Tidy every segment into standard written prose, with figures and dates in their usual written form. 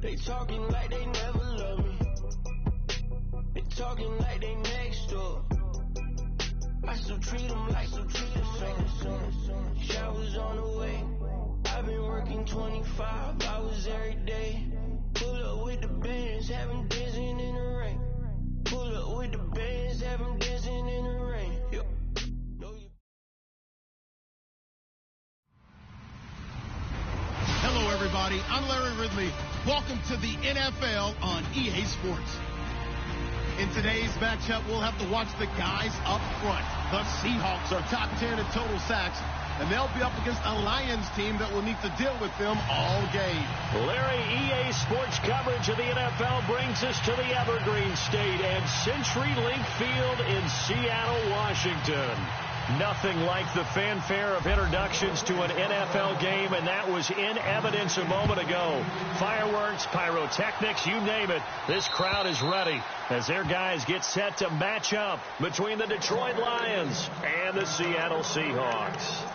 They talking like they never love me. They talking like they next door. I still treat them like some son. Showers on the way. I've been working 25 hours every day. Pull up with the bands, have them dancing in the rain. Pull up with the bands, have them dancing in the rain. Yo. Hello, everybody. I'm Larry Ridley. Welcome to the NFL on EA Sports. In today's matchup, we'll have to watch the guys up front. The Seahawks are top 10 in total sacks, and they'll be up against a Lions team that will need to deal with them all game. Larry, EA Sports coverage of the NFL brings us to the Evergreen State and CenturyLink Field in Seattle, Washington. Nothing like the fanfare of introductions to an NFL game, and that was in evidence a moment ago. Fireworks, pyrotechnics, you name it. This crowd is ready as their guys get set to match up between the Detroit Lions and the Seattle Seahawks.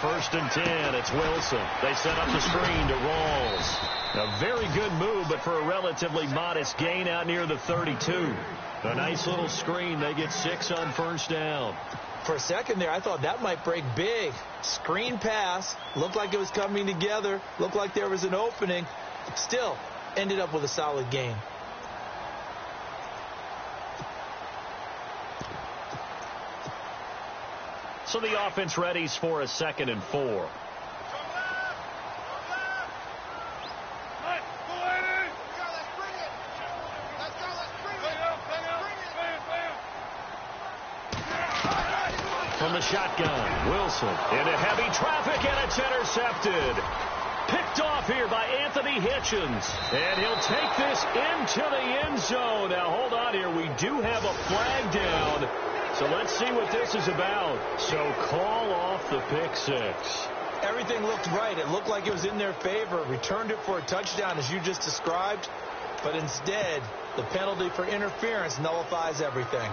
First and 10, it's Wilson. They set up the screen to Rawls. A very good move, but for a relatively modest gain out near the 32. A nice little screen. They get 6 on first down. For a second there, I thought that might break big. Screen pass. Looked like it was coming together. Looked like there was an opening. Still, ended up with a solid gain. So the offense readies for a 2nd and 4. From the shotgun, Wilson into heavy traffic, and it's intercepted. Picked off here by Anthony Hitchens. And he'll take this into the end zone. Now, hold on here. We do have a flag down. So let's see what this is about. So call off the pick 6. Everything looked right. It looked like it was in their favor. Returned it for a touchdown, as you just described. But instead, the penalty for interference nullifies everything.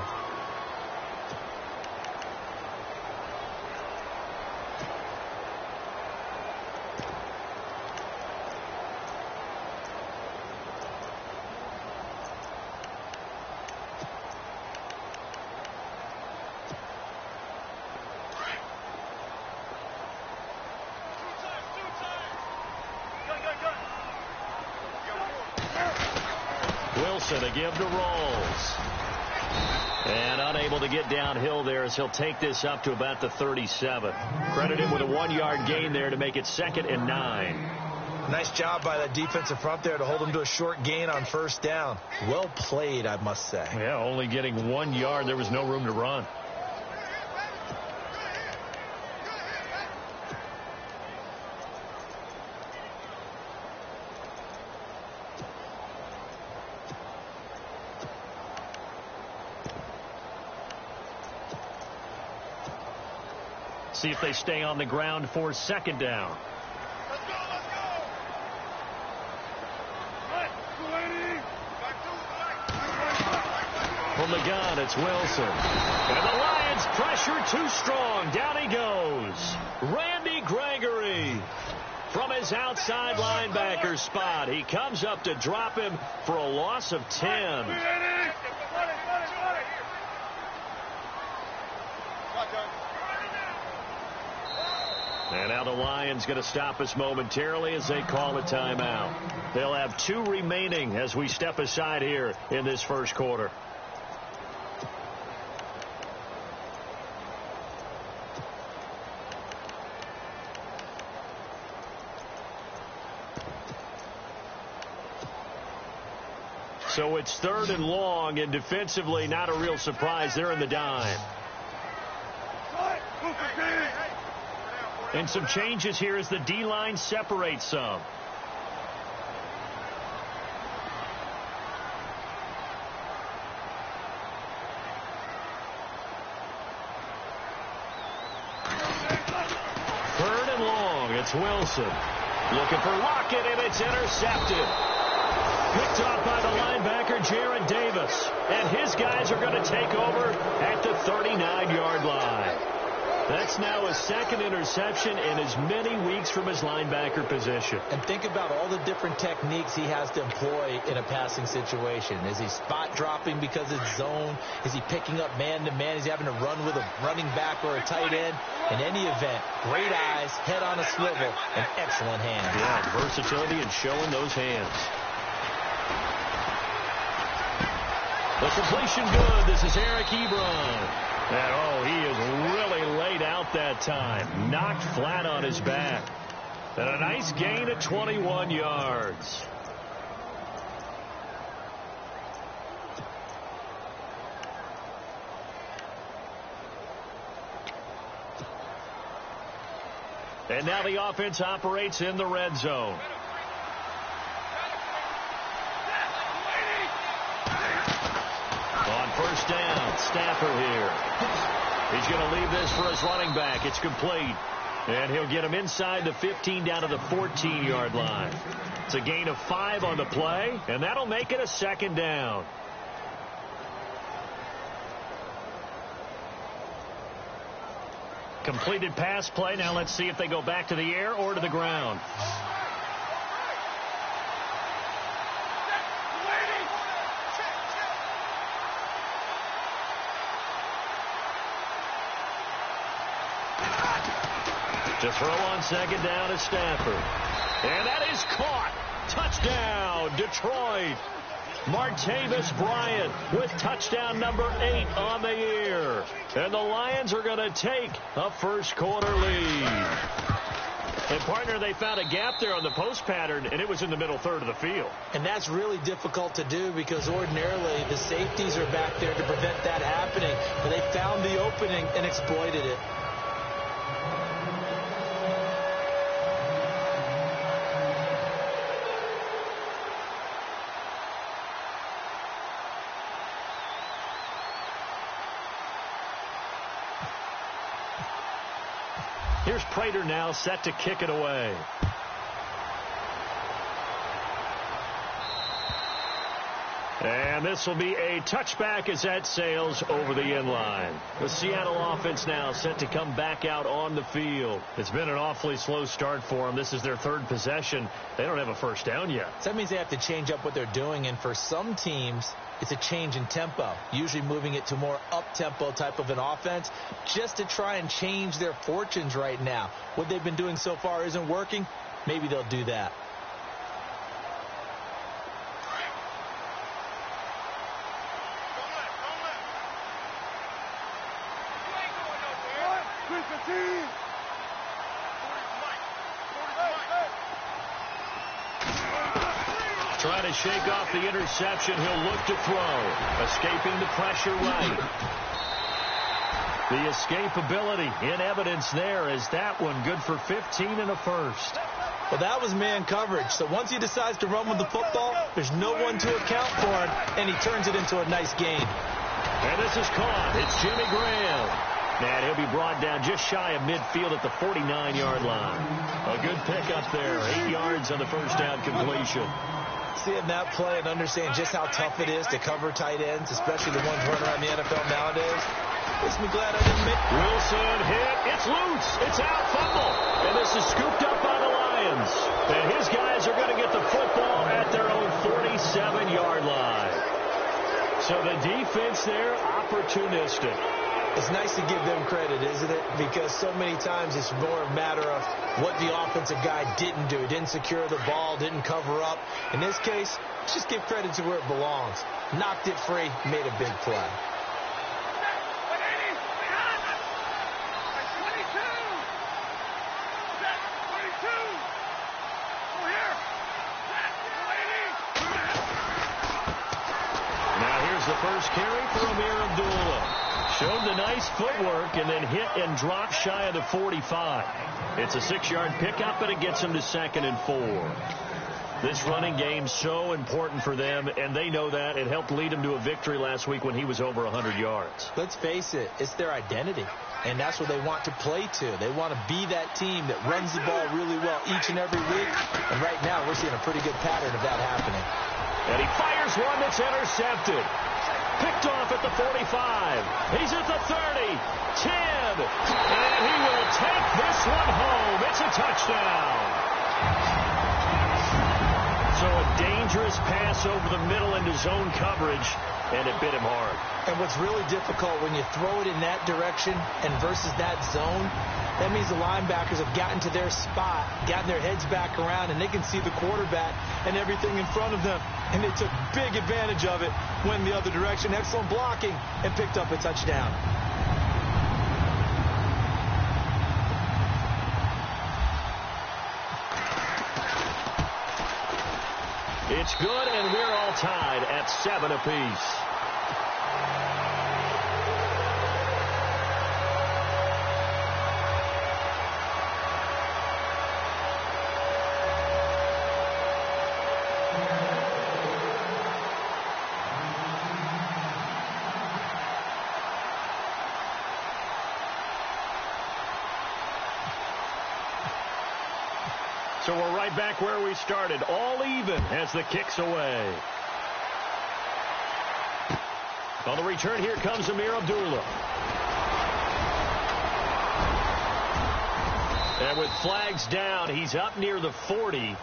Wilson to give to Rawls. And unable to get downhill there as he'll take this up to about the 37. Credit him with a 1-yard gain there to make it 2nd and 9. Nice job by that defensive front there to hold him to a short gain on first down. Well played, I must say. Yeah, only getting 1 yard. There was no room to run. See if they stay on the ground for 2nd down. Let's go, let's go. From the gun, it's Wilson. And the Lions pressure too strong. Down he goes. Randy Gregory from his outside linebacker spot. He comes up to drop him for a loss of 10. And now the Lions going to stop us momentarily as they call a timeout. They'll have 2 remaining as we step aside here in this first quarter. So it's 3rd and long, and defensively not a real surprise. They're in the dime. And some changes here as the D-line separates some. Third and long. It's Wilson. Looking for Lockett, and it's intercepted. Picked off by the linebacker, Jarrad Davis. And his guys are going to take over at the 39-yard line. That's now his second interception in as many weeks from his linebacker position. And think about all the different techniques he has to employ in a passing situation. Is he spot dropping because it's zone? Is he picking up man-to-man? Is he having to run with a running back or a tight end? In any event, great eyes, head on a swivel, and excellent hands. Yeah, versatility and showing those hands. The completion good. This is Eric Ebron. And, he is really laid out that time. Knocked flat on his back. And a nice gain of 21 yards. And now the offense operates in the red zone. On first down, Stafford here. He's going to leave this for his running back. It's complete. And he'll get him inside the 15 down to the 14-yard line. It's a gain of 5 on the play, and that'll make it a second down. Completed pass play. Now let's see if they go back to the air or to the ground. To throw on second down is Stafford. And that is caught. Touchdown, Detroit. Martavis Bryant with touchdown number 8 on the year. And the Lions are going to take a first-quarter lead. And, partner, they found a gap there on the post pattern, and it was in the middle third of the field. And that's really difficult to do because ordinarily the safeties are back there to prevent that happening. But they found the opening and exploited it. Here's Prater now set to kick it away. And this will be a touchback as that sails over the end line. The Seattle offense now set to come back out on the field. It's been an awfully slow start for them. This is their third possession. They don't have a first down yet. So that means they have to change up what they're doing, and for some teams, it's a change in tempo, usually moving it to more up-tempo type of an offense just to try and change their fortunes right now. What they've been doing so far isn't working. Maybe they'll do that. Trying to shake off the interception. He'll look to throw. Escaping the pressure right. The escapability in evidence there is that one good for 15 and a first. Well, that was man coverage. So once he decides to run with the football, there's no one to account for him, and he turns it into a nice gain. And this is caught. It's Jimmy Graham. And he'll be brought down just shy of midfield at the 49-yard line. A good pickup there. 8 yards on the first down completion. Seeing that play and understand just how tough it is to cover tight ends, especially the ones running around the NFL nowadays, makes me glad I didn't make it. Wilson hit. It's loose. It's out. Fumble. And this is scooped up by the Lions. And his guys are going to get the football at their own 47-yard line. So the defense there, opportunistic. It's nice to give them credit, isn't it? Because so many times it's more a matter of what the offensive guy didn't do. Didn't secure the ball, didn't cover up. In this case, just give credit to where it belongs. Knocked it free, made a big play. Now here's the first carry for Amir Abdullah. Showed the nice footwork and then hit and dropped shy of the 45. It's a 6-yard pickup, and it gets him to 2nd and 4. This running game so important for them, and they know that. It helped lead them to a victory last week when he was over 100 yards. Let's face it, it's their identity. And that's what they want to play to. They want to be that team that runs the ball really well each and every week. And right now, we're seeing a pretty good pattern of that happening. And he fires one that's intercepted. Picked off at the 45. He's at the 30. 10. And he will take this one home. It's a touchdown. So a dangerous pass over the middle into zone coverage, and it bit him hard. And what's really difficult when you throw it in that direction and versus that zone, that means the linebackers have gotten to their spot, gotten their heads back around, and they can see the quarterback and everything in front of them. And they took big advantage of it, went the other direction, excellent blocking, and picked up a touchdown. It's good, and we're all tied at 7 apiece. So we're right back where we started, all even as the kick's away. On the return, here comes Ameer Abdullah. And with flags down, he's up near the 40,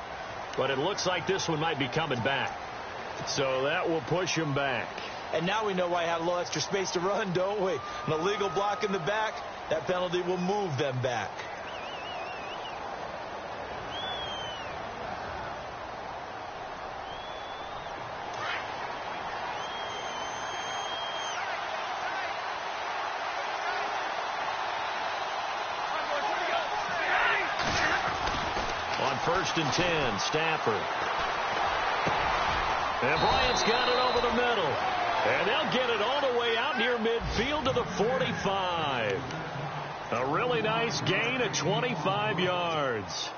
but it looks like this one might be coming back. So that will push him back. And now we know why I had a little extra space to run, don't we? An illegal block in the back, that penalty will move them back. First and 10, Stafford. And Bryant's got it over the middle. And they'll get it all the way out near midfield to the 45. A really nice gain of 25 yards.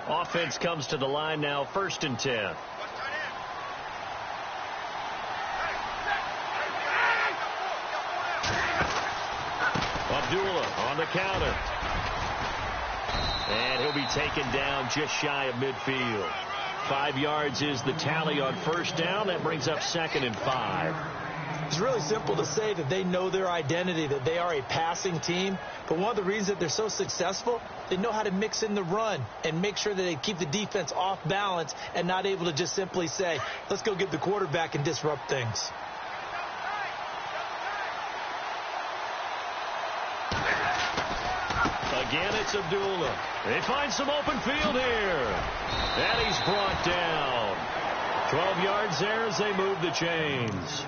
Offense comes to the line now, first and 10. Abdullah on the counter. And he'll be taken down just shy of midfield. 5 yards is the tally on first down. That brings up 2nd and 5. It's really simple to say that they know their identity, that they are a passing team. But one of the reasons that they're so successful, they know how to mix in the run and make sure that they keep the defense off balance and not able to just simply say, let's go get the quarterback and disrupt things. Again, it's Abdullah. They find some open field here. And he's brought down. 12 yards there as they move the chains.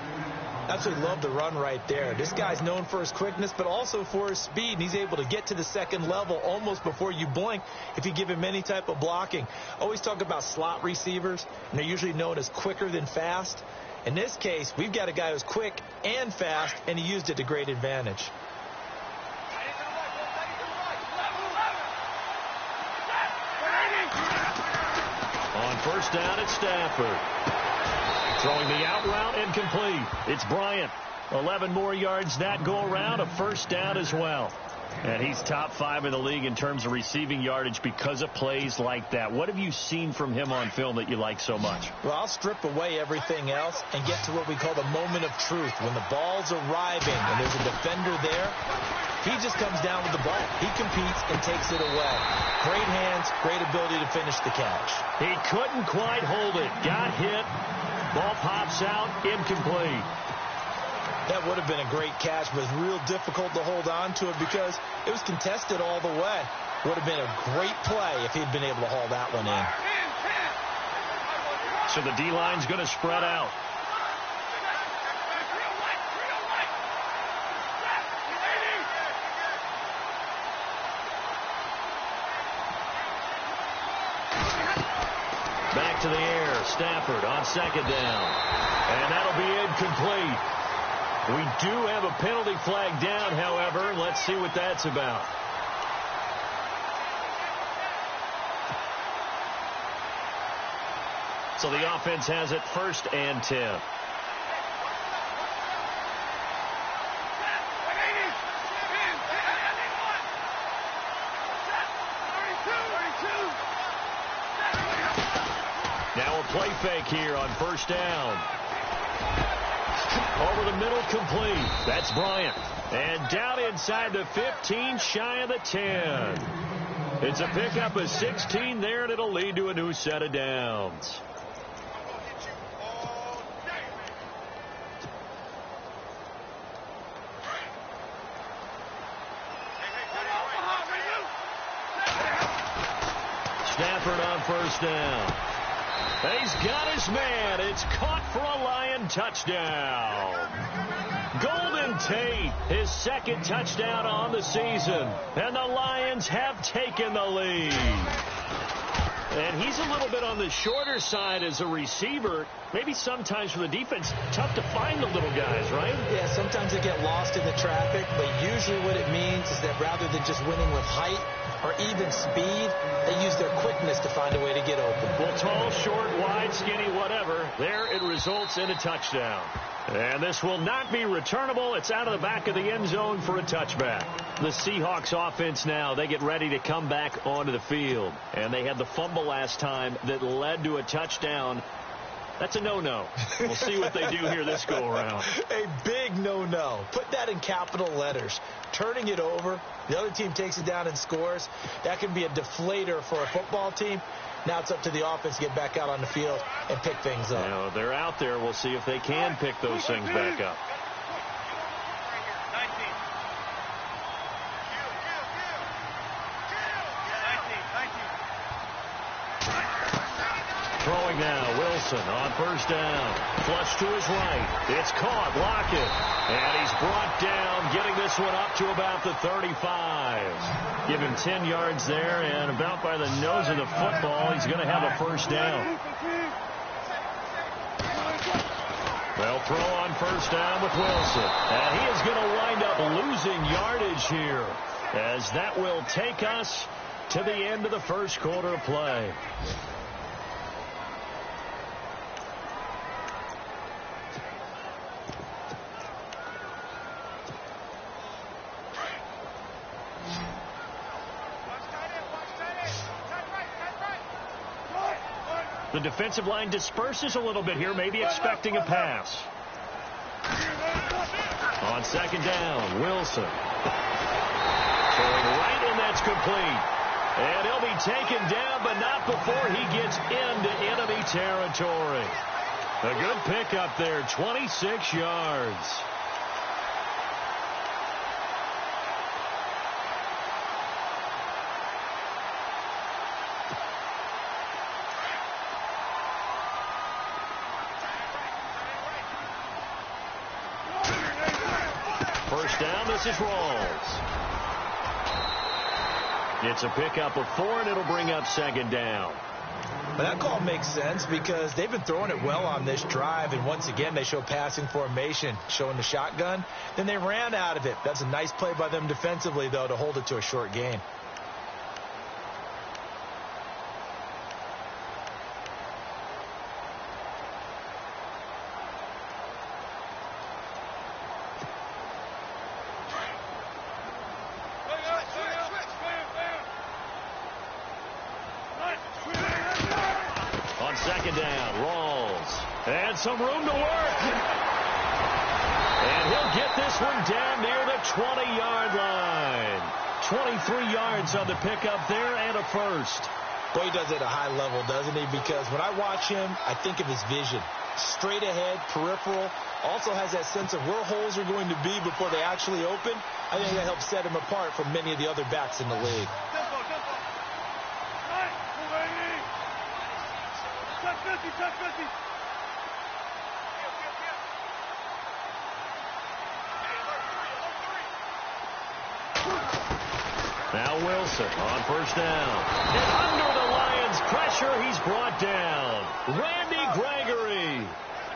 Absolutely love the run right there. This guy's known for his quickness, but also for his speed. And he's able to get to the second level almost before you blink if you give him any type of blocking. I always talk about slot receivers, and they're usually known as quicker than fast. In this case, we've got a guy who's quick and fast, and he used it to great advantage. On first down, it's Stafford. Throwing the out route, incomplete. It's Bryant. 11 more yards that go around, a first down as well. And he's top 5 in the league in terms of receiving yardage because of plays like that. What have you seen from him on film that you like so much? Well, I'll strip away everything else and get to what we call the moment of truth. When the ball's arriving and there's a defender there, he just comes down with the ball. He competes and takes it away. Great hands, great ability to finish the catch. He couldn't quite hold it. Got hit. Ball pops out, incomplete. That would have been a great catch, but it's real difficult to hold on to it because it was contested all the way. Would have been a great play if he'd been able to haul that one in. So the D-line's going to spread out. Back to the air. Stafford on second down. And that'll be incomplete. We do have a penalty flag down, however. Let's see what that's about. So the offense has it first and 10. Now a play fake here on first down. Over the middle, complete. That's Bryant. And down inside the 15, shy of the 10. It's a pickup of 16 there, and it'll lead to a new set of downs. Stafford on first down. He's got his man. It's caught for a Lion touchdown. Golden Tate, his second touchdown on the season. And the Lions have taken the lead. And he's a little bit on the shorter side as a receiver. Maybe sometimes for the defense, tough to find the little guys, right? Yeah, sometimes they get lost in the traffic, but usually what it means is that rather than just winning with height or even speed, they use their quickness to find a way to get open. Well, tall, short, wide, skinny, whatever, there it results in a touchdown. And this will not be returnable. It's out of the back of the end zone for a touchback. The Seahawks offense now, they get ready to come back onto the field. And they had the fumble last time that led to a touchdown. That's a no-no. We'll see what they do here this go-around. A big no-no. Put that in capital letters. Turning it over, the other team takes it down and scores. That can be a deflator for a football team. Now it's up to the offense to get back out on the field and pick things up. Now, they're out there. We'll see if they can pick those things back up. Throwing now, Wilson on first down. Flush to his right. It's caught, Lockett. And he's brought down, getting this one up to about the 35. Give him 10 yards there, and about by the nose of the football, he's going to have a first down. They'll throw on first down with Wilson. And he is going to wind up losing yardage here, as that will take us to the end of the first quarter of play. The defensive line disperses a little bit here, maybe expecting a pass. On second down, Wilson. Throwing right, and that's complete. And he'll be taken down, but not before he gets into enemy territory. A good pickup there, 26 yards. First down, this is Rawls. It's a pickup of 4, and it'll bring up second down. But that call makes sense because they've been throwing it well on this drive, and once again they show passing formation, showing the shotgun. Then they ran out of it. That's a nice play by them defensively, though, to hold it to a short gain. Second down, Rawls. And some room to work. And he'll get this one down near the 20-yard line. 23 yards on the pickup there and a first. Boy, he does it at a high level, doesn't he? Because when I watch him, I think of his vision. Straight ahead, peripheral. Also has that sense of where holes are going to be before they actually open. I think that helps set him apart from many of the other backs in the league. Now Wilson on first down. And under the Lions' pressure, he's brought down. Randy Gregory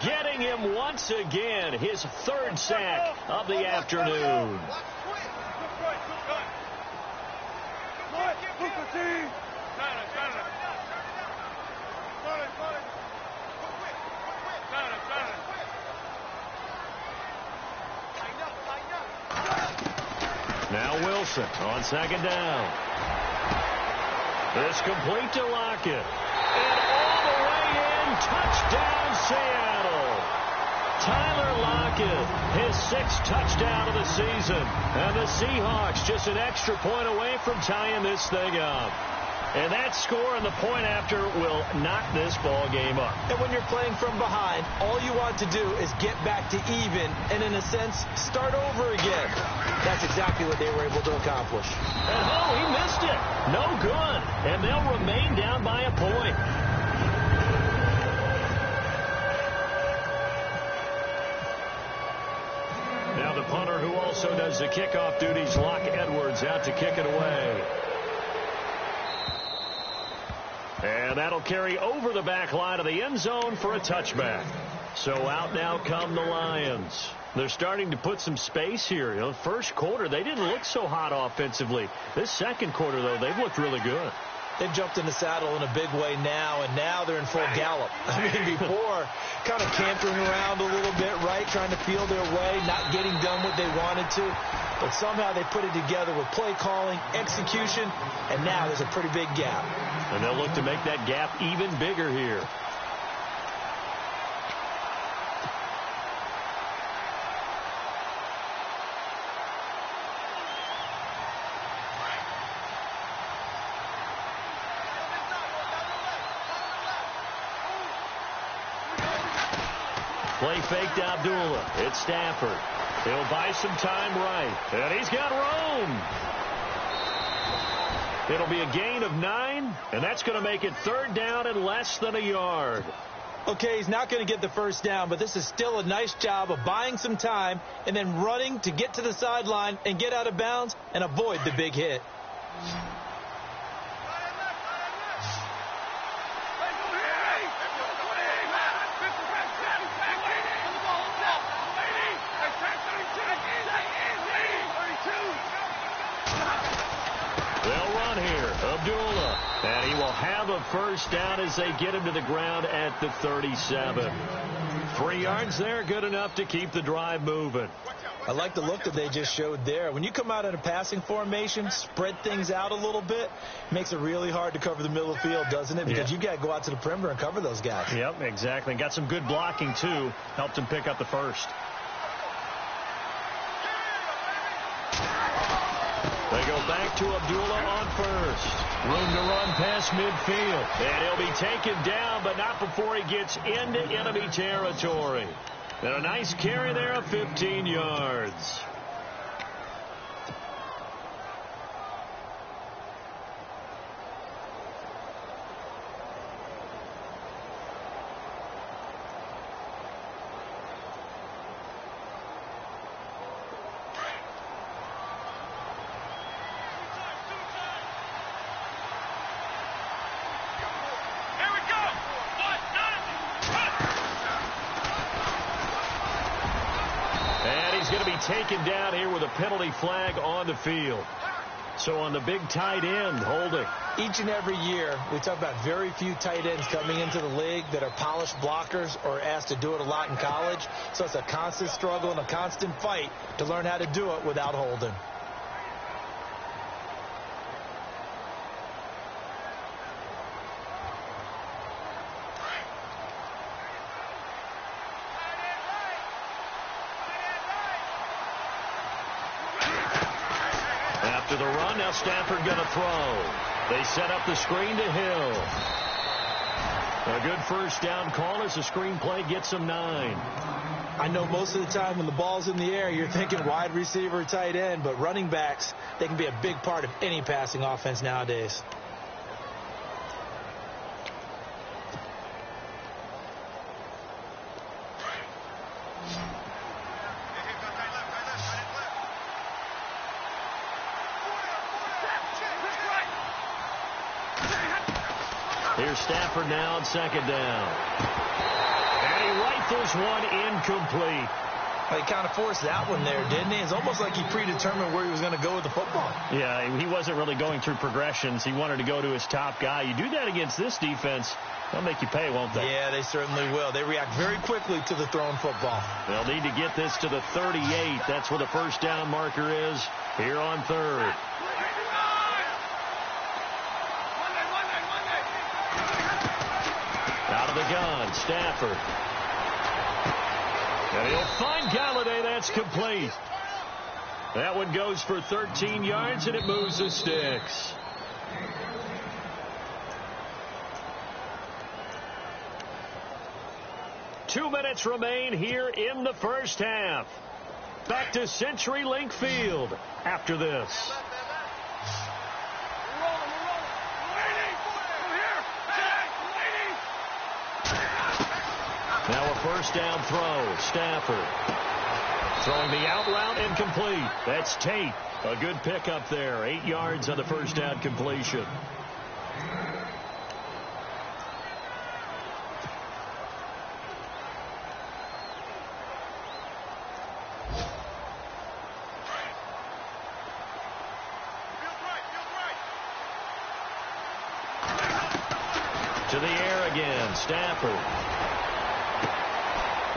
getting him once again, his third sack of the afternoon. Now Wilson on second down. This complete to Lockett. And all the way in. Touchdown, Seattle. Tyler Lockett, his 6th touchdown of the season. And the Seahawks just an extra point away from tying this thing up. And that score and the point after will knock this ball game up. And when you're playing from behind, all you want to do is get back to even and, in a sense, start over again. That's exactly what they were able to accomplish. And he missed it. No good. And they'll remain down by a point. Now the punter, who also does the kickoff duties, Locke Edwards, out to kick it away. And that'll carry over the back line of the end zone for a touchback. So out now come the Lions. They're starting to put some space here. You know, first quarter, they didn't look so hot offensively. This second quarter, though, they've looked really good. They've jumped in the saddle in a big way now, and now they're in full gallop. I mean, before, kind of cantering around a little bit, right, trying to feel their way, not getting done what they wanted to. But somehow they put it together with play calling, execution, and now there's a pretty big gap. And they'll look to make that gap even bigger here. Play faked Abdullah. It's Stafford. He'll buy some time right. And he's got room. It'll be a gain of 9, and that's going to make it 3rd down and less than a yard. Okay, he's not going to get the first down, but this is still a nice job of buying some time and then running to get to the sideline and get out of bounds and avoid the big hit. Abdullah, and he will have a first down as they get him to the ground at the 37. 3 yards there, good enough to keep the drive moving. I like the look that they just showed there. When you come out in a passing formation, spread things out a little bit, makes it really hard to cover the middle of the field, doesn't it? Because you've got to go out to the perimeter and cover those guys. Yep, exactly. Got some good blocking, too. Helped him pick up the first. They go back to Abdullah on first. Room to run past midfield. And he'll be taken down, but not before he gets into enemy territory. And a nice carry there of 15 yards. Taken down here with a penalty flag on the field. So on the big tight end, holding. Each and every year, we talk about very few tight ends coming into the league that are polished blockers or asked to do it a lot in college. So it's a constant struggle and a constant fight to learn how to do it without holding. To the run, now Stafford going to throw. They set up the screen to Hill. A good first down call as the screen play gets him 9. I know most of the time when the ball's in the air, you're thinking wide receiver, tight end, but running backs, they can be a big part of any passing offense nowadays. Here's Stafford now on 2nd down. And he rifles one incomplete. Well, he kind of forced that one there, didn't he? It's almost like he predetermined where he was going to go with the football. Yeah, he wasn't really going through progressions. He wanted to go to his top guy. You do that against this defense, they'll make you pay, won't they? Yeah, they certainly will. They react very quickly to the thrown football. They'll need to get this to the 38. That's where the first down marker is here on 3rd. Out of the gun, Stafford. And he'll find Galladay. That's complete. That one goes for 13 yards, and it moves the sticks. Two minutes remain here in the first half. Back to CenturyLink Field after this. Now a first down throw. Stafford throwing the out route incomplete. That's Tate. A good pickup there. 8 yards on the first down completion. To the air again. Stafford.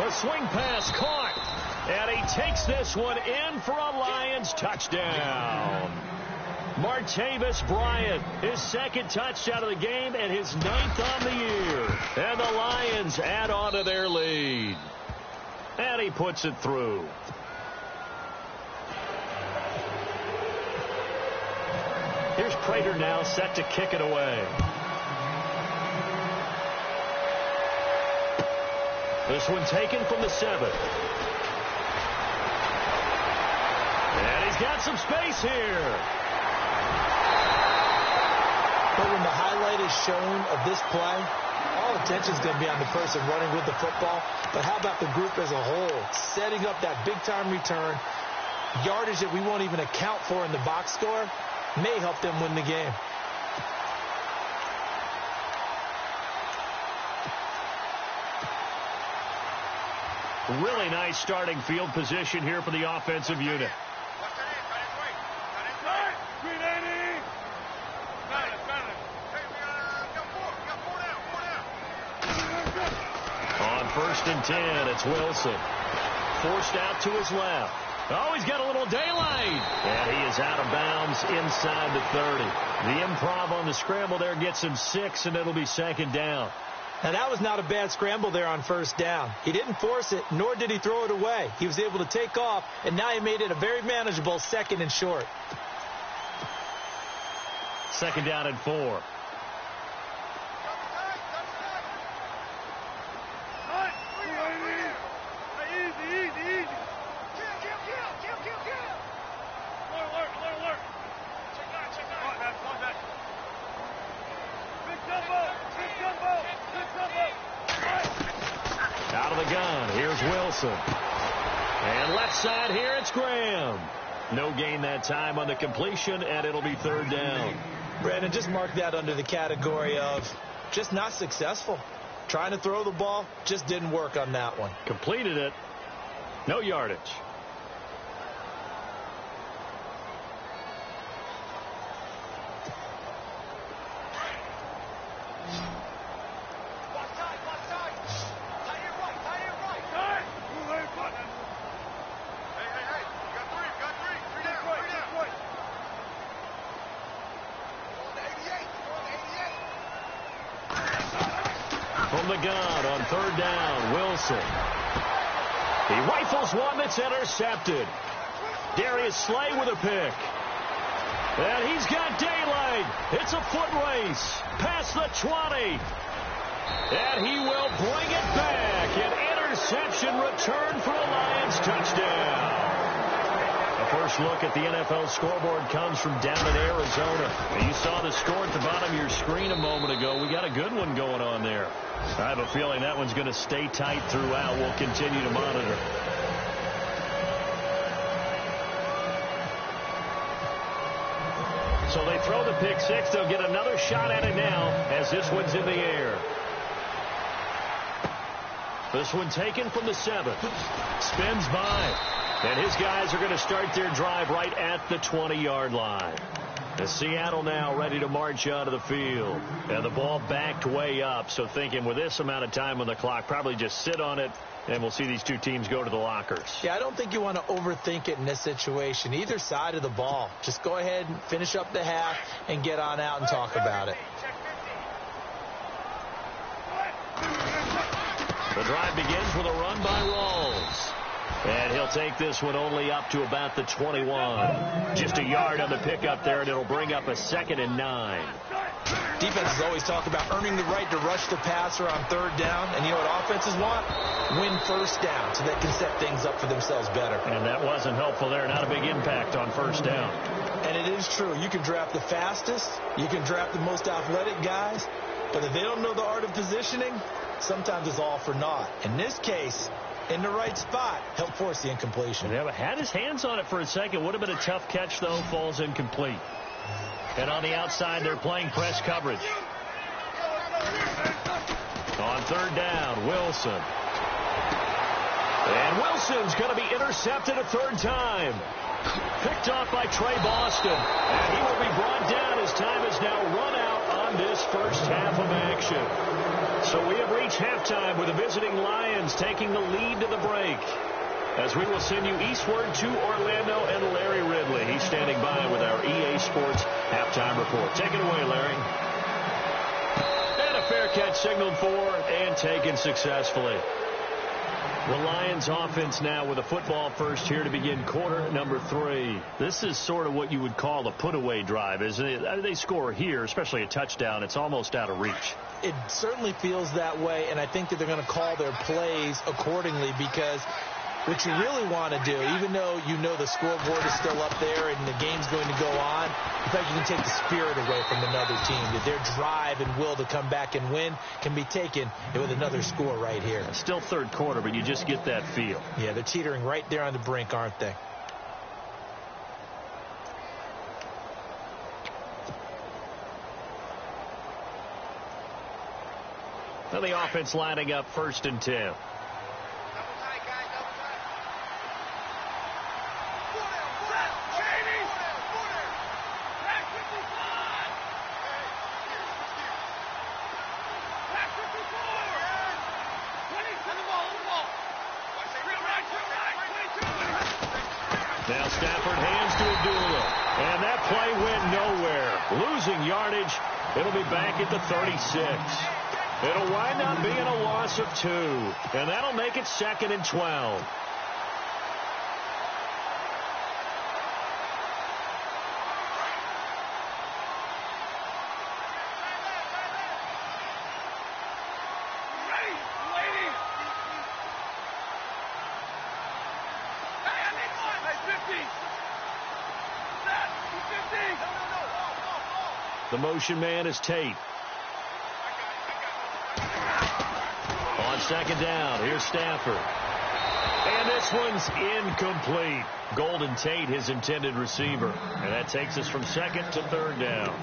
A swing pass caught. And he takes this one in for a Lions touchdown. Martavis Bryant, his second touchdown of the game and his 9th on the year. And the Lions add on to their lead. And he puts it through. Here's Prater now set to kick it away. This one taken from the 7. And he's got some space here. But when the highlight is shown of this play, all attention is going to be on the person running with the football. But how about the group as a whole? Setting up that big-time return, yardage that we won't even account for in the box score, may help them win the game. Really nice starting field position here for the offensive unit. On 1st and 10, it's Wilson. Forced out to his left. Oh, he's got a little daylight. And he is out of bounds inside the 30. The improv on the scramble there gets him 6, and it'll be 2nd down. Now, that was not a bad scramble there on 1st down. He didn't force it, nor did he throw it away. He was able to take off, and now he made it a very manageable 2nd and short. 2nd down and 4. Out of the gun, here's Wilson. And left side here, it's Graham. No gain that time on the completion, and it'll be 3rd down. Brandon, just mark that under the category of just not successful. Trying to throw the ball, just didn't work on that one. Completed it. No yardage. From the gun on 3rd down, Wilson. He rifles one that's intercepted. Darius Slay with a pick. And he's got daylight. It's a foot race past the 20. And he will bring it back. An interception return for a Lions touchdown. A first look at the NFL scoreboard comes from down in Arizona. You saw the score at the bottom of your screen a moment ago. We got a good one going on there. I have a feeling that one's going to stay tight throughout. We'll continue to monitor. So they throw the pick 6. They'll get another shot at it now as this one's in the air. This one taken from the 7. Spins by. And his guys are going to start their drive right at the 20-yard line. And Seattle now ready to march out of the field. And the ball backed way up. So thinking with this amount of time on the clock, probably just sit on it, and we'll see these two teams go to the lockers. Yeah, I don't think you want to overthink it in this situation. Either side of the ball. Just go ahead and finish up the half and get on out and talk about it. The drive begins with a run by Rawls. And he'll take this one only up to about the 21. Just a yard on the pickup there, and it'll bring up a 2nd and 9. Defenses always talk about earning the right to rush the passer on 3rd down. And you know what offenses want? Win 1st down so they can set things up for themselves better. And that wasn't helpful there. Not a big impact on 1st down. And it is true. You can draft the fastest. You can draft the most athletic guys. But if they don't know the art of positioning, sometimes it's all for naught. In this case, in the right spot, helped force the incompletion. Yeah, had his hands on it for a second. Would have been a tough catch, though. Falls incomplete. And on the outside, they're playing press coverage. On 3rd down, Wilson. And Wilson's going to be intercepted a 3rd time. Picked off by Trey Boston. And he will be brought down as time is now run out on this first half of action. So we have reached halftime with the visiting Lions taking the lead to the break. As we will send you eastward to Orlando and Larry Ridley. He's standing by with our EA Sports halftime report. Take it away, Larry. And a fair catch signaled for and taken successfully. The Lions offense now with a football first here to begin quarter number 3. This is sort of what you would call a put-away drive, isn't it? They score here, especially a touchdown. It's almost out of reach. It certainly feels that way, and I think that they're going to call their plays accordingly because what you really want to do, even though you know the scoreboard is still up there and the game's going to go on, in fact, you can take the spirit away from another team. That their drive and will to come back and win can be taken with another score right here. Still 3rd quarter, but you just get that feel. Yeah, they're teetering right there on the brink, aren't they? Now the offense lining up 1st and 10. Now Stafford hands to Abdullah. And that play went nowhere. Losing yardage. It'll be back at the 36. It'll wind up being a loss of 2. And that'll make it 2nd and 12. The motion man is Tate. On 2nd down, here's Stafford. And this one's incomplete. Golden Tate, his intended receiver. And that takes us from 2nd to 3rd down.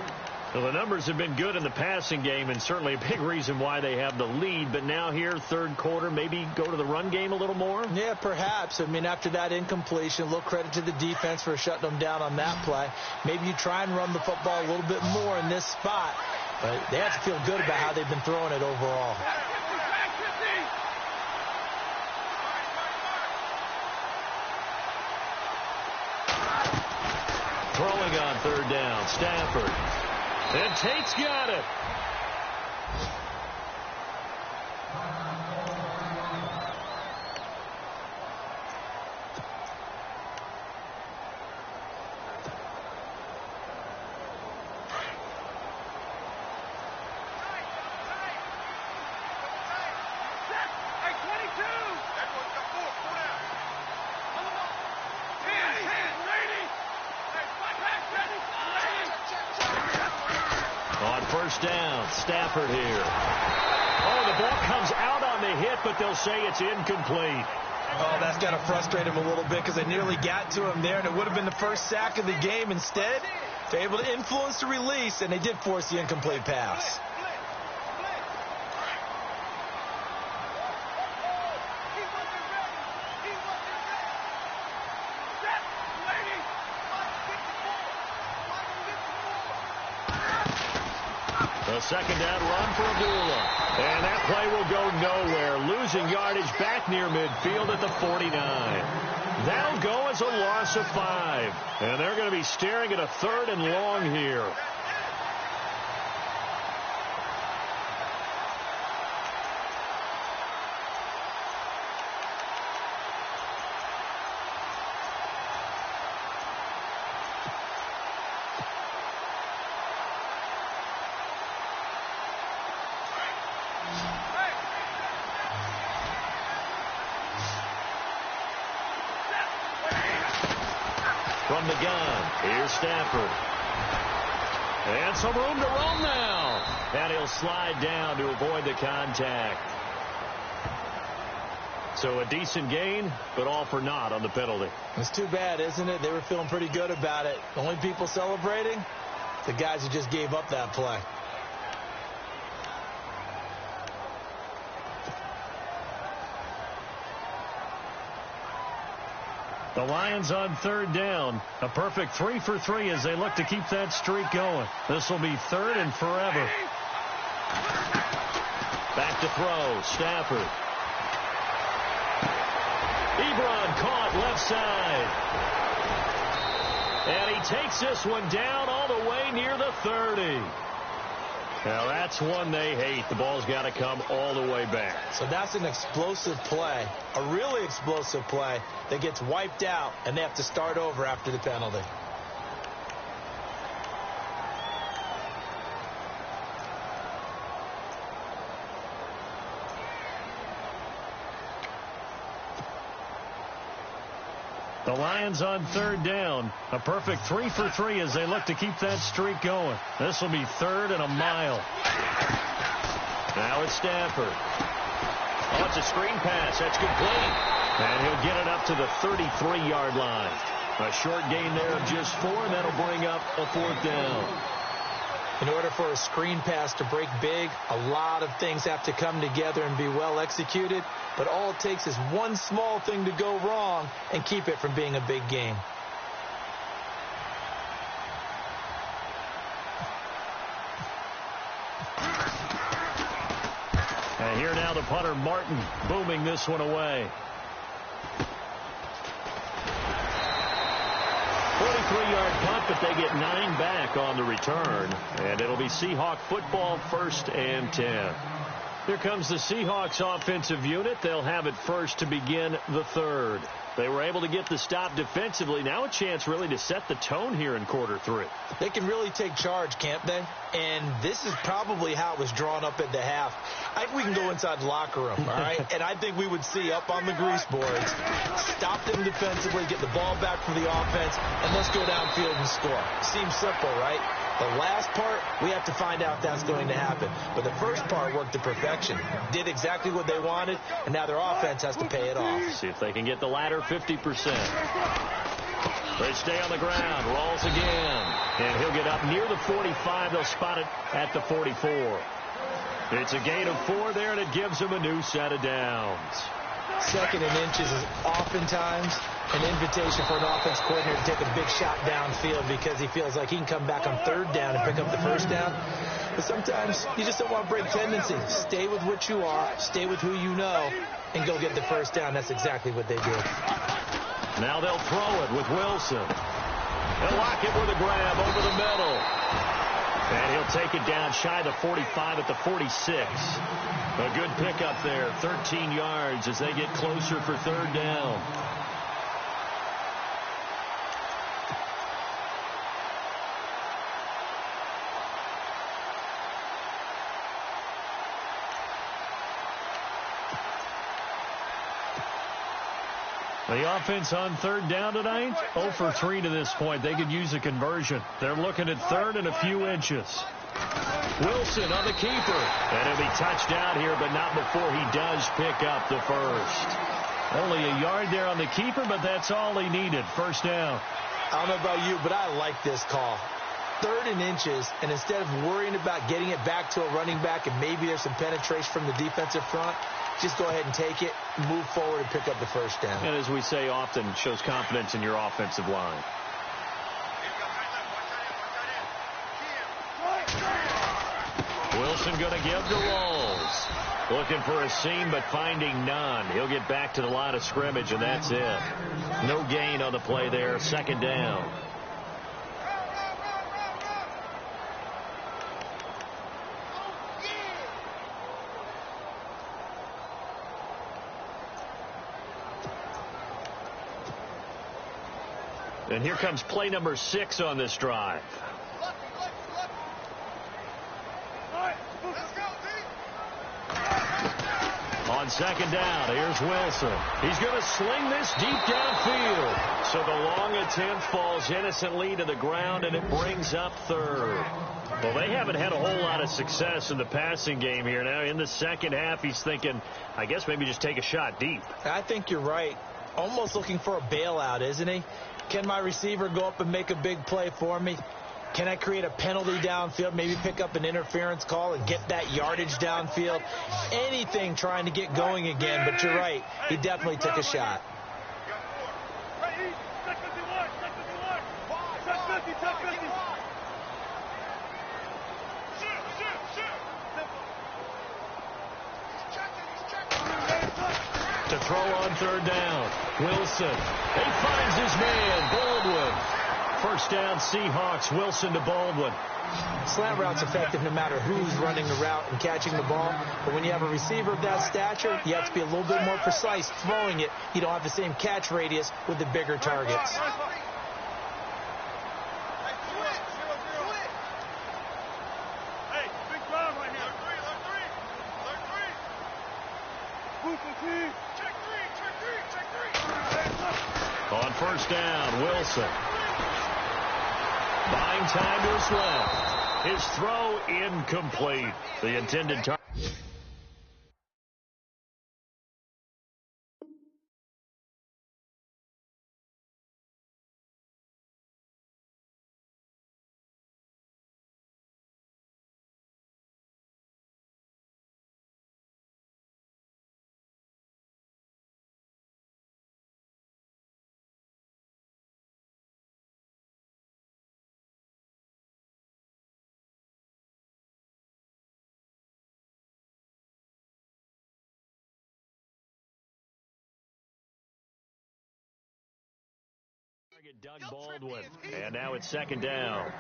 Well, the numbers have been good in the passing game, and certainly a big reason why they have the lead. But now here, 3rd quarter, maybe go to the run game a little more? Yeah, perhaps. I mean, after that incompletion, a little credit to the defense for shutting them down on that play. Maybe you try and run the football a little bit more in this spot. But they have to feel good about how they've been throwing it overall. Throwing on 3rd down, Stafford. And Tate's got it. Down, Stafford here. Oh, the ball comes out on the hit, but they'll say it's incomplete. Oh, that's got to frustrate him a little bit because they nearly got to him there, and it would have been the first sack of the game. Instead, they're able to influence the release, and they did force the incomplete pass. The 2nd down run for Abdullah. And that play will go nowhere. Losing yardage back near midfield at the 49. That'll go as a loss of 5. And they're going to be staring at a 3rd and long here. from the gun. Here's Stafford. And some room to roam now. And he'll slide down to avoid the contact. So a decent gain, but all for naught on the penalty. It's too bad, isn't it? They were feeling pretty good about it. The only people celebrating, the guys who just gave up that play. The Lions on third down. A perfect 3 for 3 as they look to keep that streak going. This will be third and forever. Back to throw. Stafford. Ebron caught left side. And he takes this one down all the way near the 30. Now that's one they hate. The ball's got to come all the way back. So that's an explosive play, a really explosive play that gets wiped out, and they have to start over after the penalty. The Lions on third down. A perfect 3 for 3 as they look to keep that streak going. This will be third and a mile. Now it's Stafford. Oh, it's a screen pass. That's complete. And he'll get it up to the 33-yard line. A short gain there of just 4, and that'll bring up a fourth down. In order for a screen pass to break big, a lot of things have to come together and be well executed. But all it takes is one small thing to go wrong and keep it from being a big game. And here now the punter, Martin, booming this one away. 43-yard punt, but they get 9 back on the return. And it'll be Seahawk football, 1st and 10. Here comes the Seahawks offensive unit. They'll have it first to begin the third. They were able to get the stop defensively. Now a chance really to set the tone here in quarter 3. They can really take charge, can't they? And this is probably how it was drawn up at the half. I think we can go inside the locker room, all right? And I think we would see up on the grease boards, stop them defensively, get the ball back for the offense, and let's go downfield and score. Seems simple, right? The last part, we have to find out if that's going to happen. But the first part worked to perfection. Did exactly what they wanted, and now their offense has to pay it off. See if they can get the latter 50%. They stay on the ground. Rolls again. And he'll get up near the 45. They'll spot it at the 44. It's a gain of 4 there, and it gives them a new set of downs. 2nd and inches is oftentimes an invitation for an offense coordinator to take a big shot downfield because he feels like he can come back on 3rd down and pick up the 1st down. But sometimes you just don't want to break tendencies. Stay with what you are, stay with who you know, and go get the 1st down. That's exactly what they did. Now they'll throw it with Wilson. They'll lock it with a grab over the middle. And he'll take it down shy of the 45 at the 46. A good pickup there, 13 yards as they get closer for 3rd down. The offense on 3rd down tonight, 0 for 3 to this point. They could use a conversion. They're looking at 3rd and a few inches. Wilson on the keeper. And he'll be touched out here, but not before he does pick up the 1st. Only a yard there on the keeper, but that's all he needed. 1st down. I don't know about you, but I like this call. 3rd and inches, and instead of worrying about getting it back to a running back and maybe there's some penetration from the defensive front, just go ahead and take it, move forward, and pick up the 1st down. And as we say often, shows confidence in your offensive line. Wilson going to give to Rolls. Looking for a seam, but finding none. He'll get back to the line of scrimmage, and that's it. No gain on the play there. 2nd down. And here comes play number 6 on this drive. On 2nd down, here's Wilson. He's going to sling this deep downfield. So the long attempt falls innocently to the ground, and it brings up third. Well, they haven't had a whole lot of success in the passing game here. Now, in the second half, he's thinking, I guess maybe just take a shot deep. I think you're right. Almost looking for a bailout, isn't he? Can my receiver go up and make a big play for me? Can I create a penalty downfield, maybe pick up an interference call and get that yardage downfield? Anything trying to get going again, but you're right. He definitely took a shot. To throw on third down, Wilson. He finds his man, Baldwin. First down, Seahawks. Wilson to Baldwin. Slant route's effective no matter who's running the route and catching the ball. But when you have a receiver of that stature, you have to be a little bit more precise throwing it. You don't have the same catch radius with the bigger targets. On first down, Wilson. Buying time to his left. His throw incomplete. The intended target. Doug Baldwin. And now it's second down.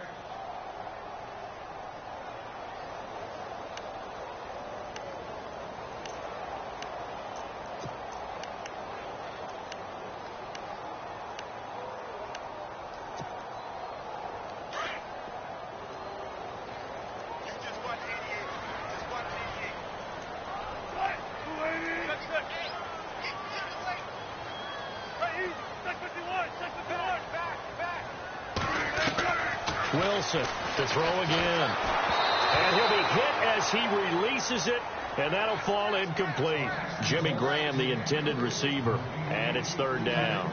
Wilson to throw again. And he'll be hit as he releases it, and that'll fall incomplete. Jimmy Graham, the intended receiver, and it's third down.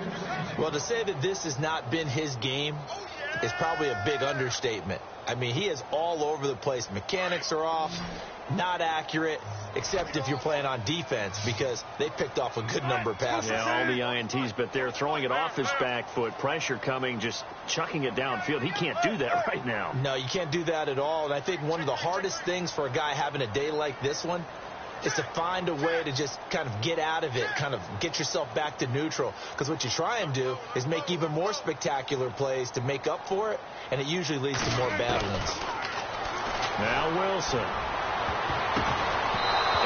Well, to say that this has not been his game is probably a big understatement. I mean, he is all over the place. Mechanics are off, not accurate, except if you're playing on defense, because they picked off a good number of passes. Yeah, all the INTs, but they're throwing it off his back foot. Pressure coming, just chucking it downfield. He can't do that right now. No, you can't do that at all. And I think one of the hardest things for a guy having a day like this one is to find a way to just kind of get out of it, kind of get yourself back to neutral. Because what you try and do is make even more spectacular plays to make up for it, and it usually leads to more bad ones. Now Wilson.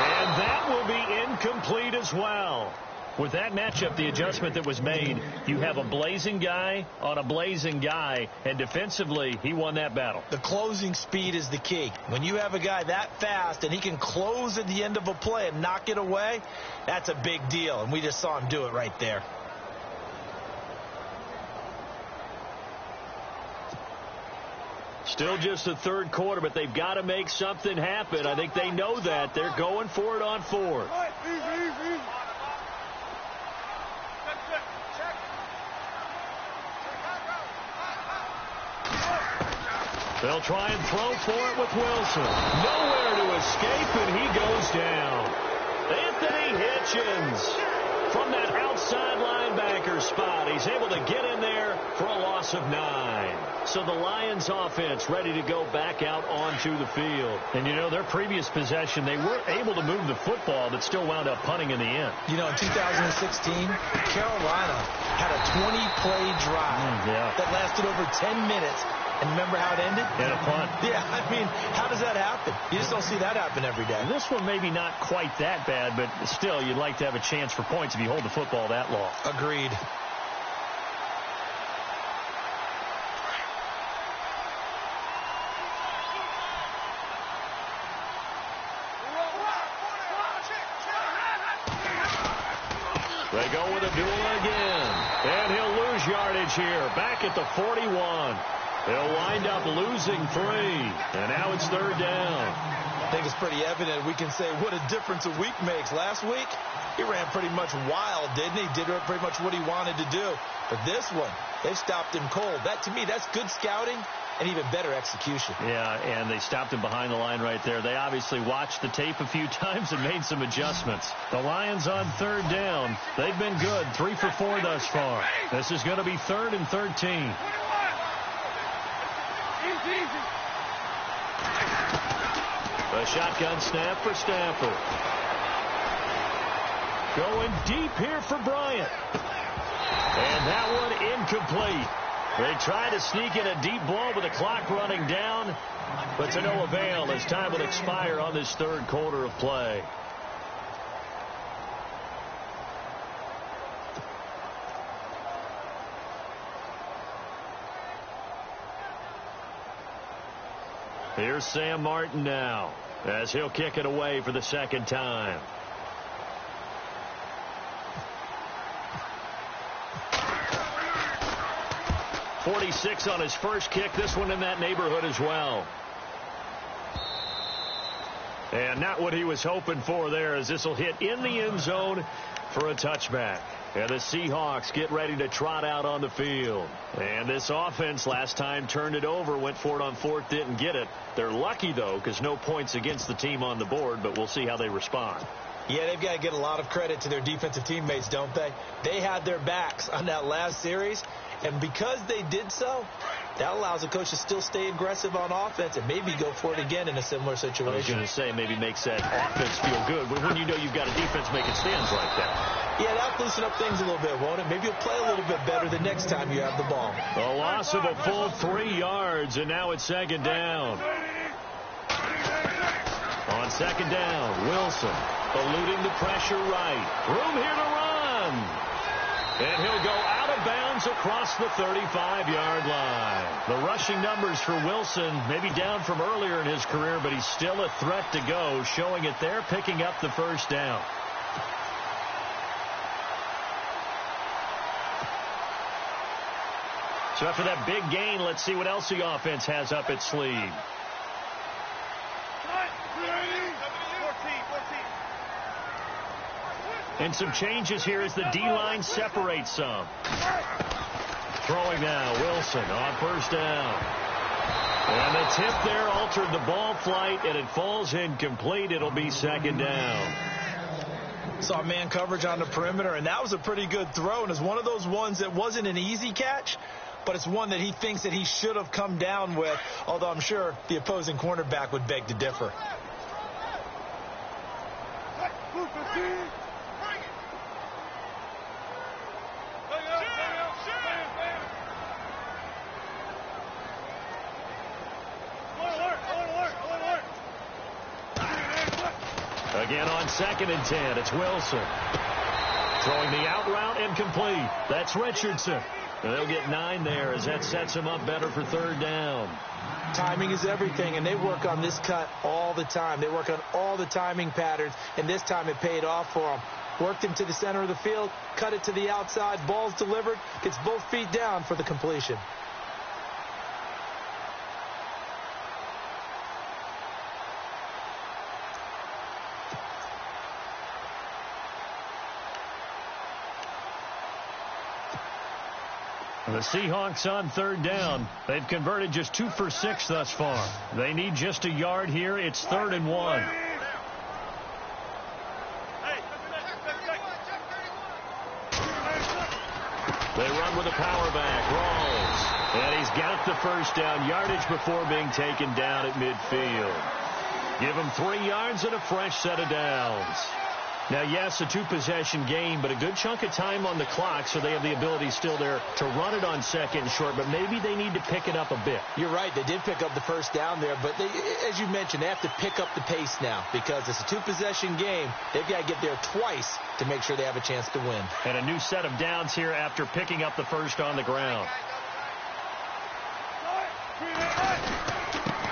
And that will be incomplete as well. With that matchup, the adjustment that was made, you have a blazing guy on a blazing guy, and defensively, he won that battle. The closing speed is the key. When you have a guy that fast and he can close at the end of a play and knock it away, that's a big deal, and we just saw him do it right there. Still just the third quarter, but they've got to make something happen. I think they know that. They're going for it on fourth. They'll try and throw for it with Wilson. Nowhere to escape, and he goes down. Anthony Hitchens from that outside linebacker spot. He's able to get in there for a loss of 9. So the Lions offense ready to go back out onto the field. And, you know, their previous possession, they were able to move the football, but still wound up punting in the end. You know, in 2016, Carolina had a 20-play drive that lasted over 10 minutes. And remember how it ended? And a punt. Yeah, I mean, how does that happen? You just don't see that happen every day. This one maybe not quite that bad, but still, you'd like to have a chance for points if you hold the football that long. Agreed. They go with a duel again. And he'll lose yardage here. Back at the 41. He'll wind up losing 3. And now it's third down. I think it's pretty evident. We can say what a difference a week makes. Last week, he ran pretty much wild, didn't he? Did pretty much what he wanted to do. But this one, they stopped him cold. That, to me, that's good scouting and even better execution. Yeah, and they stopped him behind the line right there. They obviously watched the tape a few times and made some adjustments. The Lions on third down. They've been good, 3 for 4 thus far. This is going to be 3rd and 13. A shotgun snap for Stafford. Going deep here for Bryant. And that one incomplete. They try to sneak in a deep ball with the clock running down, but to no avail as time will expire on this third quarter of play. Here's Sam Martin now as he'll kick it away for the second time. .46 on his first kick. This one in that neighborhood as well. And not what he was hoping for there, as this will hit in the end zone for a touchback. And the Seahawks get ready to trot out on the field. And this offense last time turned it over, went for it on 4th, didn't get it. They're lucky, though, because no points against the team on the board, but we'll see how they respond. Yeah, they've got to get a lot of credit to their defensive teammates, don't they? They had their backs on that last series, and because they did so, that allows the coach to still stay aggressive on offense and maybe go for it again in a similar situation. I was going to say maybe makes that offense feel good when you know you've got a defense making stands like that. Yeah, that'll loosen up things a little bit, won't it? Maybe you'll play a little bit better the next time you have the ball. A loss of a full 3 yards, and now it's second down. On second down, Wilson eluding the pressure right. Room here to run. And he'll go out of bounds across the 35-yard line. The rushing numbers for Wilson maybe down from earlier in his career, but he's still a threat to go, showing it there, picking up the first down. So after that big gain, let's see what else the offense has up its sleeve. And some changes here as the D-line separates some. Throwing now, Wilson on first down. And the tip there altered the ball flight, and it falls incomplete. It'll be second down. Saw man coverage on the perimeter, and that was a pretty good throw. And it's one of those ones that wasn't an easy catch, but it's one that he thinks that he should have come down with, although I'm sure the opposing cornerback would beg to differ. Again on 2nd and 10, it's Wilson. Throwing the out route incomplete. That's Richardson. And they'll get 9 there as that sets him up better for third down. Timing is everything, and they work on this cut all the time. They work on all the timing patterns, and this time it paid off for them. Worked him to the center of the field, cut it to the outside, ball's delivered, gets both feet down for the completion. The Seahawks on third down. They've converted just 2 for 6 thus far. They need just a yard here. It's 3rd and 1. They run with a power back. Rawls. And he's got the first down. Yardage before being taken down at midfield. Give him 3 yards and a fresh set of downs. Now, yes, a 2-possession game, but a good chunk of time on the clock, so they have the ability still there to run it on second and short, but maybe they need to pick it up a bit. You're right. They did pick up the first down there, but as you mentioned, they have to pick up the pace now because it's a 2-possession game. They've got to get there twice to make sure they have a chance to win. And a new set of downs here after picking up the first on the ground.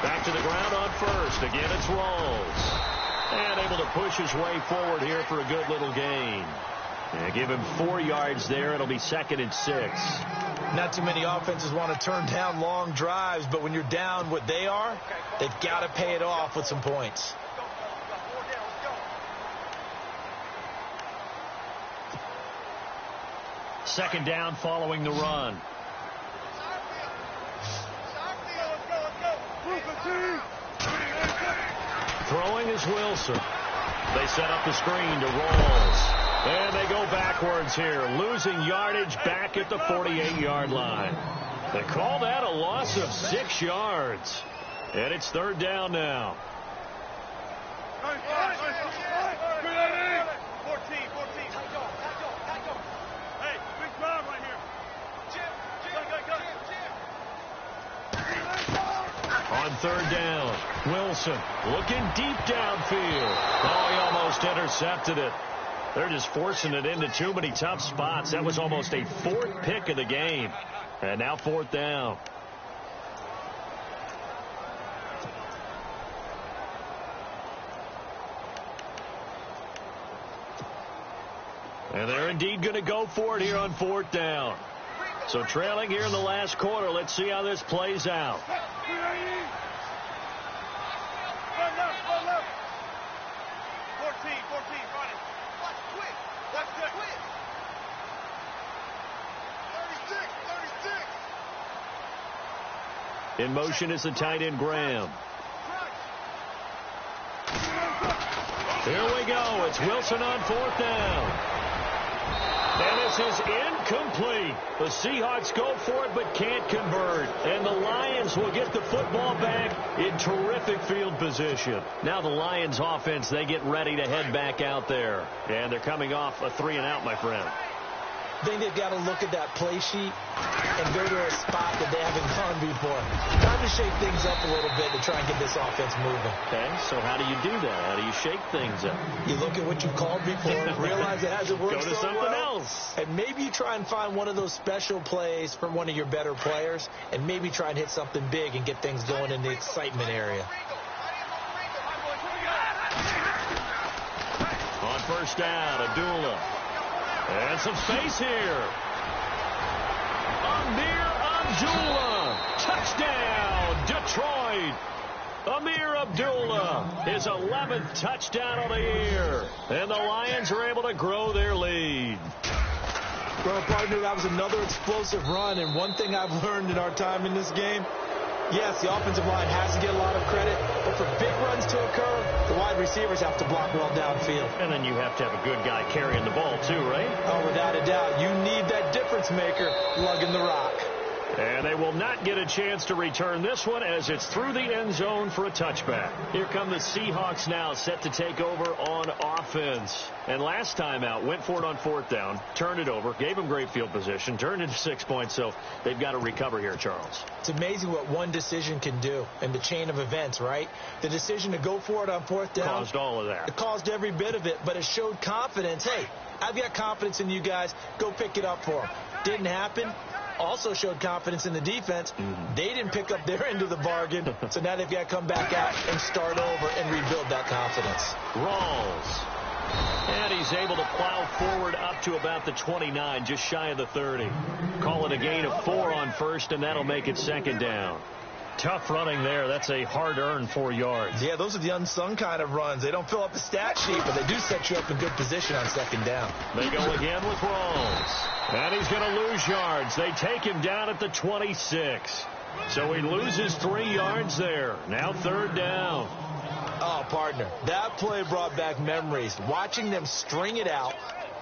Back to the ground on first. Again, it's Rawls. And able to push his way forward here for a good little gain. Yeah, give him 4 yards there. It'll be 2nd and 6. Not too many offenses want to turn down long drives, but when you're down what they are, they've got to pay it off with some points. Second down following the run. Throwing is Wilson. They set up the screen to Rawls. And they go backwards here, losing yardage back at the 48-yard line. They call that a loss of 6 yards. And it's 3rd down now. 14. Hey, big drive right here. On 3rd down, Wilson looking deep downfield. Oh, he almost intercepted it. They're just forcing it into too many tough spots. That was almost a 4th pick of the game. And now 4th down. And they're indeed going to go for it here on 4th down. So trailing here in the last quarter. Let's see how this plays out. In motion is the tight end, Graham. Here we go. It's Wilson on 4th down. And this is incomplete. The Seahawks go for it but can't convert. And the Lions will get the football back in terrific field position. Now the Lions offense, they get ready to head back out there. And they're coming off a 3-and-out, my friend. I think they've got to look at that play sheet and go to a spot that they haven't gone before. Time to shake things up a little bit to try and get this offense moving. Okay, so how do you do that? How do you shake things up? You look at what you've called before, realize it hasn't worked so so well. Else. And maybe you try and find one of those special plays from one of your better players, and maybe try and hit something big and get things going in the excitement area. On 1st down, Abdullah. And some space here. Amir Abdullah. Touchdown, Detroit. Amir Abdullah, his 11th touchdown of the year. And the Lions are able to grow their lead. Well, partner, that was another explosive run. And one thing I've learned in our time in this game, yes, the offensive line has to get a lot of credit, but for big runs to occur, the wide receivers have to block well downfield. And then you have to have a good guy carrying the ball too, right? Oh, without a doubt. You need that difference maker lugging the rock. And they will not get a chance to return this one as it's through the end zone for a touchback. Here come the Seahawks now, set to take over on offense. And last time out, went for it on 4th down, turned it over, gave them great field position, turned it to 6 points, so they've got to recover here, Charles. It's amazing what one decision can do in the chain of events, right? The decision to go for it on 4th down caused all of that. It caused every bit of it, but it showed confidence. Hey, I've got confidence in you guys. Go pick it up for them. Didn't happen. Also showed confidence in the defense. They didn't pick up their end of the bargain, so now they've got to come back out and start over and rebuild that confidence. Rawls. And he's able to plow forward up to about the 29, just shy of the 30. Call it a gain of 4 on 1st, and that'll make it 2nd down. Tough running there. That's a hard-earned 4 yards. Yeah, those are the unsung kind of runs. They don't fill up the stat sheet, but they do set you up in good position on 2nd down. They go again with Rawls. And he's going to lose yards. They take him down at the 26. So he loses 3 yards there. Now 3rd down. Oh, partner, that play brought back memories. Watching them string it out,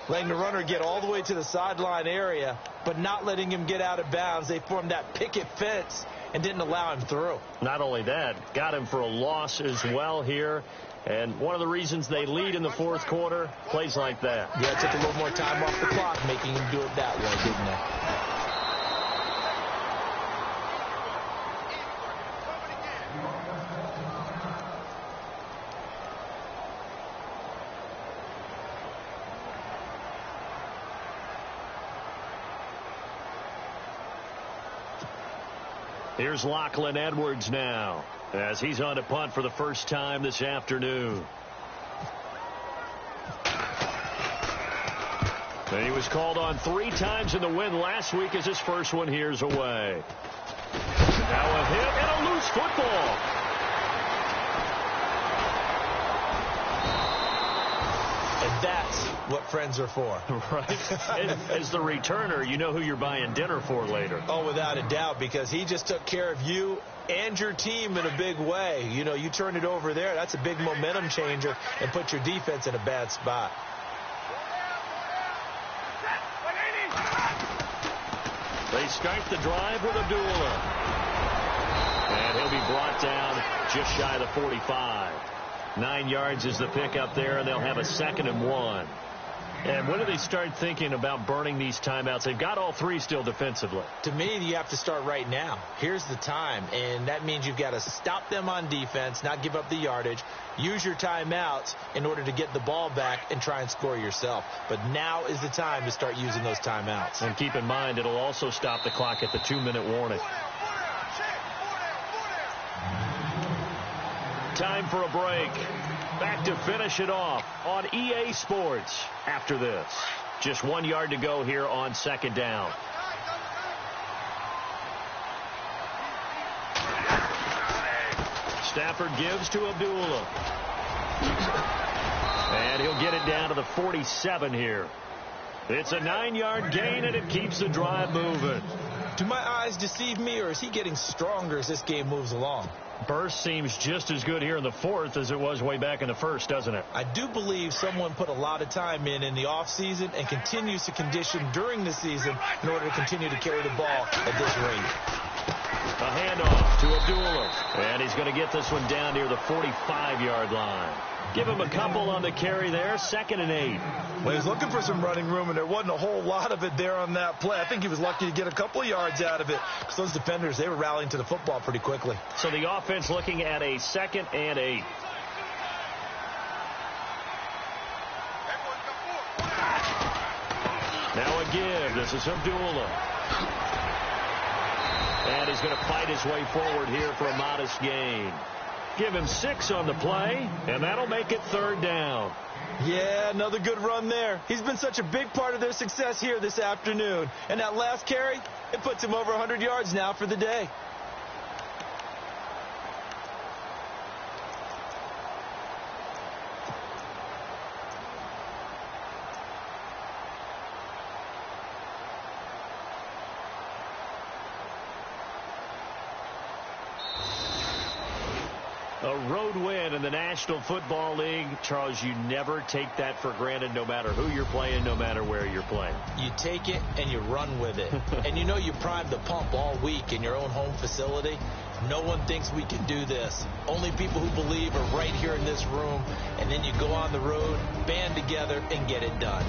letting the runner get all the way to the sideline area, but not letting him get out of bounds. They formed that picket fence and didn't allow him through. Not only that, got him for a loss as well here. And one of the reasons they lead in the 4th quarter, plays like that. Yeah, it took a little more time off the clock, making him do it that way, didn't they? Here's Lachlan Edwards now, as he's on to punt for the first time this afternoon. And he was called on 3 times in the win last week as his first one here's away. Now a hit and a loose football. And that's what friends are for. Right. As the returner, you know who you're buying dinner for later. Oh, without a doubt, because he just took care of you and your team in a big way. You know, you turn it over there. That's a big momentum changer and put your defense in a bad spot. They start the drive with Abdullah. And he'll be brought down just shy of the 45. 9 yards is the pick up there, and they'll have a 2nd and 1. And when do they start thinking about burning these timeouts? They've got all 3 still defensively. To me, you have to start right now. Here's the time, and that means you've got to stop them on defense, not give up the yardage, use your timeouts in order to get the ball back and try and score yourself. But now is the time to start using those timeouts. And keep in mind, it'll also stop the clock at the 2-minute warning. Time for a break. Back to finish it off on EA Sports after this. Just 1 yard to go here on 2nd down. Stafford gives to Abdullah. And he'll get it down to the 47 here. It's a 9-yard gain, and it keeps the drive moving. Do my eyes deceive me, or is he getting stronger as this game moves along? Burst seems just as good here in the 4th as it was way back in the 1st, doesn't it? I do believe someone put a lot of time in the offseason and continues to condition during the season in order to continue to carry the ball at this rate. A handoff to Abdullah. And he's going to get this one down near the 45-yard line. Give him a couple on the carry there. 2nd and 8. Well, he was looking for some running room, and there wasn't a whole lot of it there on that play. I think he was lucky to get a couple of yards out of it, because those defenders, they were rallying to the football pretty quickly. So the offense looking at a 2nd and 8. Now a give. This is Abdullah. And he's going to fight his way forward here for a modest gain. Give him 6 on the play, and that'll make it 3rd down. Yeah, another good run there. He's been such a big part of their success here this afternoon. And that last carry, it puts him over 100 yards now for the day. A road win in the National Football League. Charles, you never take that for granted, no matter who you're playing, no matter where you're playing. You take it and you run with it. And you know you primed the pump all week in your own home facility. No one thinks we can do this. Only people who believe are right here in this room. And then you go on the road, band together, and get it done.